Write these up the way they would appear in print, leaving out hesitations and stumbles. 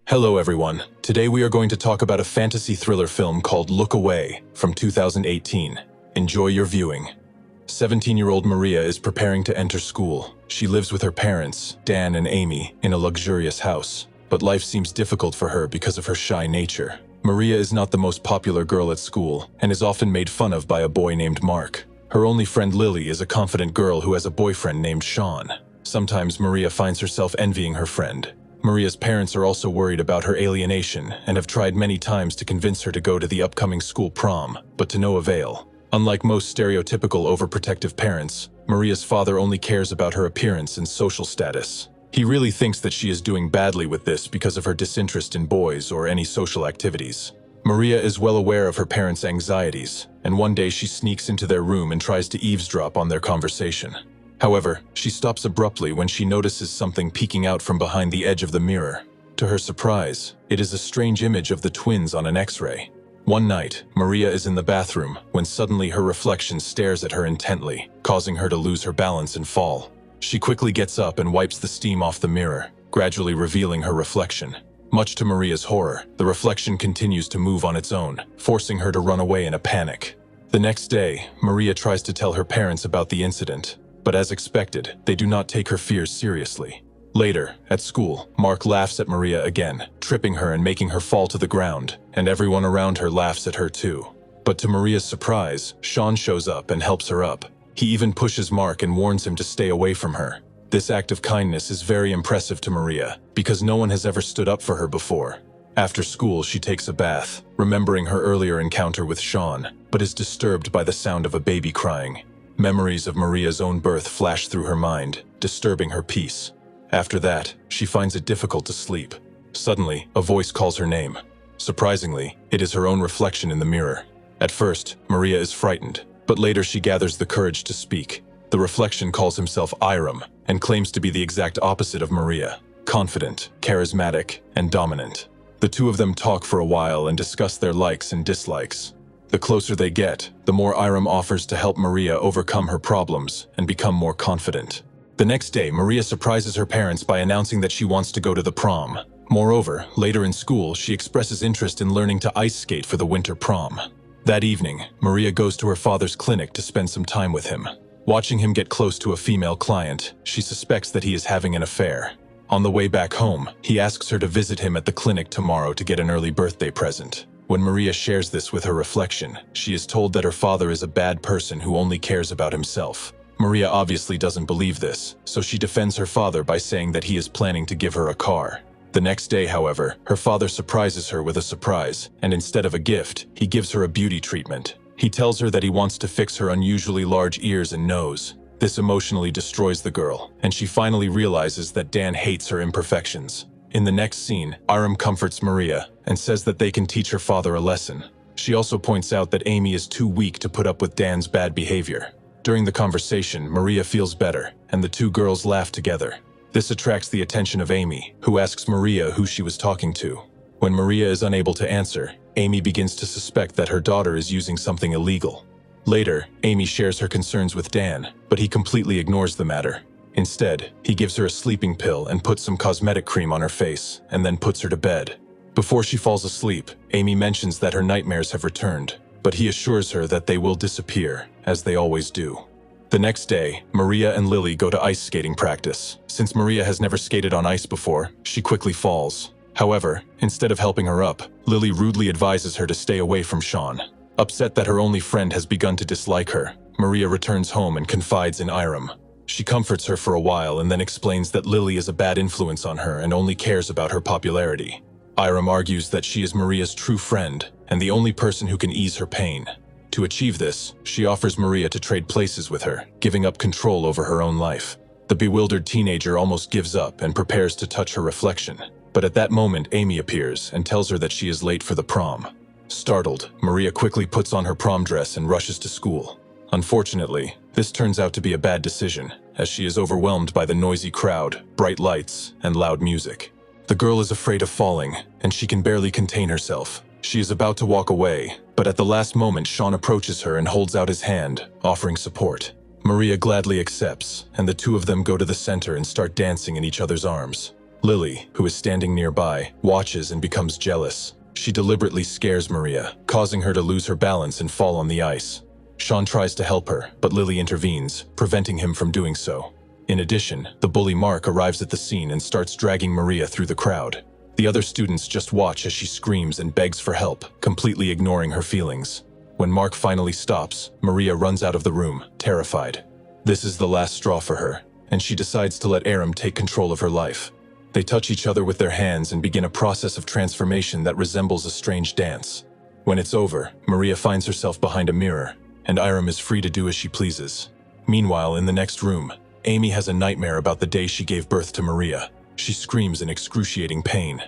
Hello everyone. Today we are going to talk about a fantasy thriller film called Look Away from 2018. Enjoy your viewing. 17-year-old Maria is preparing to enter school. She lives with her parents, Dan and Amy, in a luxurious house. But life seems difficult for her because of her shy nature. Maria is not the most popular girl at school and is often made fun of by a boy named Mark. Her only friend Lily is a confident girl who has a boyfriend named Sean. Sometimes Maria finds herself envying her friend. Maria's parents are also worried about her alienation and have tried many times to convince her to go to the upcoming school prom, but to no avail. Unlike most stereotypical overprotective parents, Maria's father only cares about her appearance and social status. He really thinks that she is doing badly with this because of her disinterest in boys or any social activities. Maria is well aware of her parents' anxieties, and one day she sneaks into their room and tries to eavesdrop on their conversation. However, she stops abruptly when she notices something peeking out from behind the edge of the mirror. To her surprise, it is a strange image of the twins on an X-ray. One night, Maria is in the bathroom when suddenly her reflection stares at her intently, causing her to lose her balance and fall. She quickly gets up and wipes the steam off the mirror, gradually revealing her reflection. Much to Maria's horror, the reflection continues to move on its own, forcing her to run away in a panic. The next day, Maria tries to tell her parents about the incident. But as expected, they do not take her fears seriously. Later, at school, Mark laughs at Maria again, tripping her and making her fall to the ground, and everyone around her laughs at her too. But to Maria's surprise, Sean shows up and helps her up. He even pushes Mark and warns him to stay away from her. This act of kindness is very impressive to Maria, because no one has ever stood up for her before. After school, she takes a bath, remembering her earlier encounter with Sean, but is disturbed by the sound of a baby crying. Memories of Maria's own birth flash through her mind, disturbing her peace. After that, she finds it difficult to sleep. Suddenly, a voice calls her name. Surprisingly, it is her own reflection in the mirror. At first, Maria is frightened, but later she gathers the courage to speak. The reflection calls himself Iram and claims to be the exact opposite of Maria: confident, charismatic, and dominant. The two of them talk for a while and discuss their likes and dislikes. The closer they get, the more Iram offers to help Maria overcome her problems and become more confident. The next day, Maria surprises her parents by announcing that she wants to go to the prom. Moreover, later in school, she expresses interest in learning to ice skate for the winter prom. That evening, Maria goes to her father's clinic to spend some time with him. Watching him get close to a female client, she suspects that he is having an affair. On the way back home, he asks her to visit him at the clinic tomorrow to get an early birthday present. When Maria shares this with her reflection, she is told that her father is a bad person who only cares about himself. Maria obviously doesn't believe this, so she defends her father by saying that he is planning to give her a car. The next day, however, her father surprises her with a surprise, and instead of a gift, he gives her a beauty treatment. He tells her that he wants to fix her unusually large ears and nose. This emotionally destroys the girl, and she finally realizes that Dan hates her imperfections. In the next scene, Iram comforts Maria and says that they can teach her father a lesson. She also points out that Amy is too weak to put up with Dan's bad behavior. During the conversation, Maria feels better, and the two girls laugh together. This attracts the attention of Amy, who asks Maria who she was talking to. When Maria is unable to answer, Amy begins to suspect that her daughter is using something illegal. Later, Amy shares her concerns with Dan, but he completely ignores the matter. Instead, he gives her a sleeping pill and puts some cosmetic cream on her face, and then puts her to bed. Before she falls asleep, Amy mentions that her nightmares have returned, but he assures her that they will disappear, as they always do. The next day, Maria and Lily go to ice skating practice. Since Maria has never skated on ice before, she quickly falls. However, instead of helping her up, Lily rudely advises her to stay away from Sean. Upset that her only friend has begun to dislike her, Maria returns home and confides in Iram. She comforts her for a while and then explains that Lily is a bad influence on her and only cares about her popularity. Iram argues that she is Maria's true friend and the only person who can ease her pain. To achieve this, she offers Maria to trade places with her, giving up control over her own life. The bewildered teenager almost gives up and prepares to touch her reflection. But at that moment, Amy appears and tells her that she is late for the prom. Startled, Maria quickly puts on her prom dress and rushes to school. Unfortunately, this turns out to be a bad decision, as she is overwhelmed by the noisy crowd, bright lights, and loud music. The girl is afraid of falling, and she can barely contain herself. She is about to walk away, but at the last moment Sean approaches her and holds out his hand, offering support. Maria gladly accepts, and the two of them go to the center and start dancing in each other's arms. Lily, who is standing nearby, watches and becomes jealous. She deliberately scares Maria, causing her to lose her balance and fall on the ice. Sean tries to help her, but Lily intervenes, preventing him from doing so. In addition, the bully Mark arrives at the scene and starts dragging Maria through the crowd. The other students just watch as she screams and begs for help, completely ignoring her feelings. When Mark finally stops, Maria runs out of the room, terrified. This is the last straw for her, and she decides to let Aram take control of her life. They touch each other with their hands and begin a process of transformation that resembles a strange dance. When it's over, Maria finds herself behind a mirror, and Aram is free to do as she pleases. Meanwhile, in the next room, Amy has a nightmare about the day she gave birth to Maria. She screams in excruciating pain.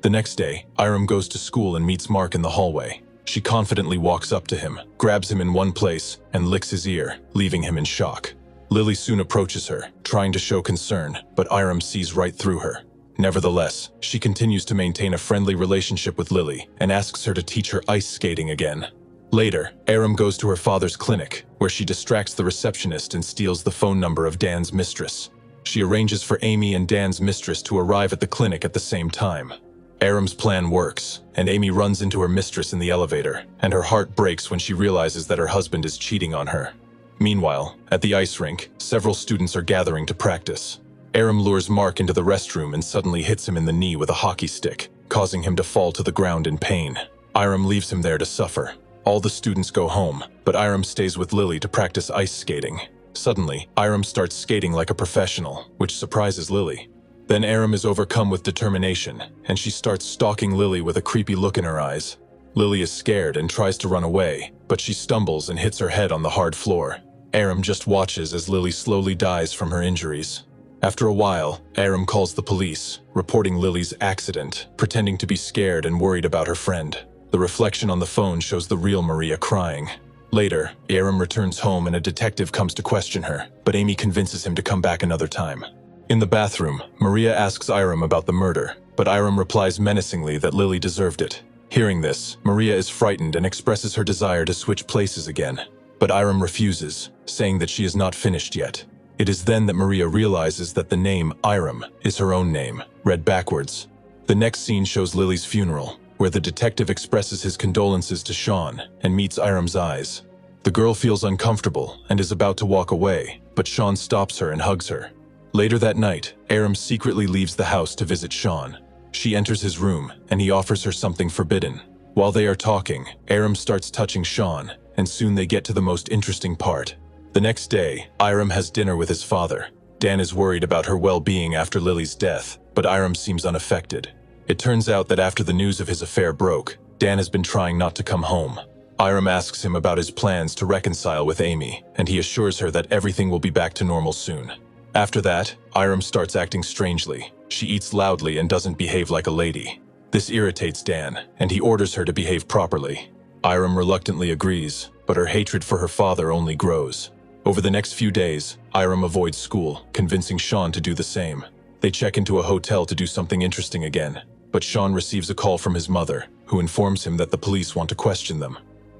The next day, Aram goes to school and meets Mark in the hallway. She confidently walks up to him, grabs him in one place, and licks his ear, leaving him in shock. Lily soon approaches her, trying to show concern, but Aram sees right through her. Nevertheless, she continues to maintain a friendly relationship with Lily and asks her to teach her ice skating again. Later, Aram goes to her father's clinic, where she distracts the receptionist and steals the phone number of Dan's mistress. She arranges for Amy and Dan's mistress to arrive at the clinic at the same time. Aram's plan works, and Amy runs into her mistress in the elevator, and her heart breaks when she realizes that her husband is cheating on her. Meanwhile, at the ice rink, several students are gathering to practice. Aram lures Mark into the restroom and suddenly hits him in the knee with a hockey stick, causing him to fall to the ground in pain. Aram leaves him there to suffer. All the students go home, but Aram stays with Lily to practice ice skating. Suddenly, Aram starts skating like a professional, which surprises Lily. Then Aram is overcome with determination, and she starts stalking Lily with a creepy look in her eyes. Lily is scared and tries to run away, but she stumbles and hits her head on the hard floor. Aram just watches as Lily slowly dies from her injuries. After a while, Aram calls the police, reporting Lily's accident, pretending to be scared and worried about her friend. The reflection on the phone shows the real Maria crying. Later, Aram returns home and a detective comes to question her, but Amy convinces him to come back another time. In the bathroom, Maria asks Aram about the murder, but Aram replies menacingly that Lily deserved it. Hearing this, Maria is frightened and expresses her desire to switch places again. But Aram refuses, saying that she is not finished yet. It is then that Maria realizes that the name Aram is her own name, read backwards. The next scene shows Lily's funeral, where the detective expresses his condolences to Sean and meets Aram's eyes. The girl feels uncomfortable and is about to walk away, but Sean stops her and hugs her. Later that night, Aram secretly leaves the house to visit Sean. She enters his room, and he offers her something forbidden. While they are talking, Aram starts touching Sean, and soon they get to the most interesting part. The next day, Aram has dinner with his father. Dan is worried about her well-being after Lily's death, but Aram seems unaffected. It turns out that after the news of his affair broke, Dan has been trying not to come home. Aram asks him about his plans to reconcile with Amy, and he assures her that everything will be back to normal soon. After that, Aram starts acting strangely. She eats loudly and doesn't behave like a lady. This irritates Dan, and he orders her to behave properly. Aram reluctantly agrees, but her hatred for her father only grows. Over the next few days, Aram avoids school, convincing Sean to do the same. They check into a hotel to do something interesting again, but Sean receives a call from his mother, who informs him that the police want to question them.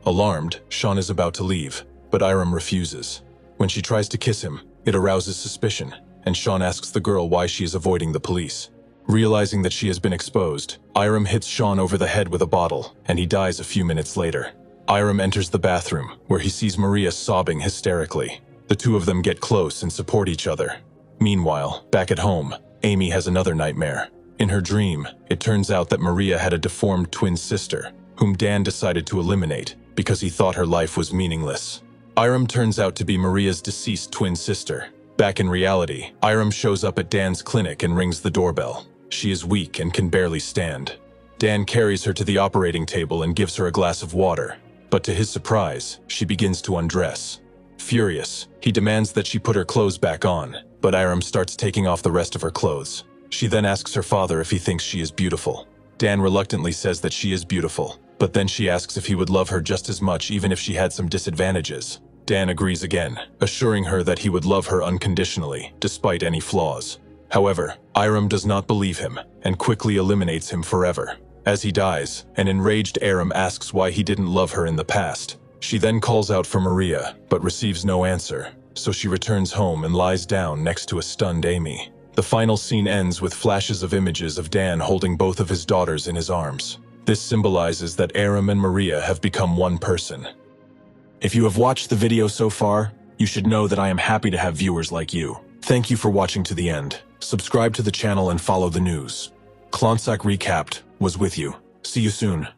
Alarmed, Sean is about to leave, but Aram refuses. When she tries to kiss him, it arouses suspicion, and Sean asks the girl why she is avoiding the police. Realizing that she has been exposed, Aram hits Sean over the head with a bottle, and he dies a few minutes later. Aram enters the bathroom, where he sees Maria sobbing hysterically. The two of them get close and support each other. Meanwhile, back at home, Amy has another nightmare. In her dream, it turns out that Maria had a deformed twin sister, whom Dan decided to eliminate because he thought her life was meaningless. Aram turns out to be Maria's deceased twin sister. Back in reality, Aram shows up at Dan's clinic and rings the doorbell. She is weak and can barely stand. Dan carries her to the operating table and gives her a glass of water, but to his surprise, she begins to undress. Furious, he demands that she put her clothes back on, but Aram starts taking off the rest of her clothes. She then asks her father if he thinks she is beautiful. Dan reluctantly says that she is beautiful, but then she asks if he would love her just as much even if she had some disadvantages. Dan agrees again, assuring her that he would love her unconditionally, despite any flaws. However, Aram does not believe him, and quickly eliminates him forever. As he dies, an enraged Aram asks why he didn't love her in the past. She then calls out for Maria, but receives no answer, so she returns home and lies down next to a stunned Amy. The final scene ends with flashes of images of Dan holding both of his daughters in his arms. This symbolizes that Aram and Maria have become one person. If you have watched the video so far, you should know that I am happy to have viewers like you. Thank you for watching to the end. Subscribe to the channel and follow the news. Klonsak Recapped was with you. See you soon.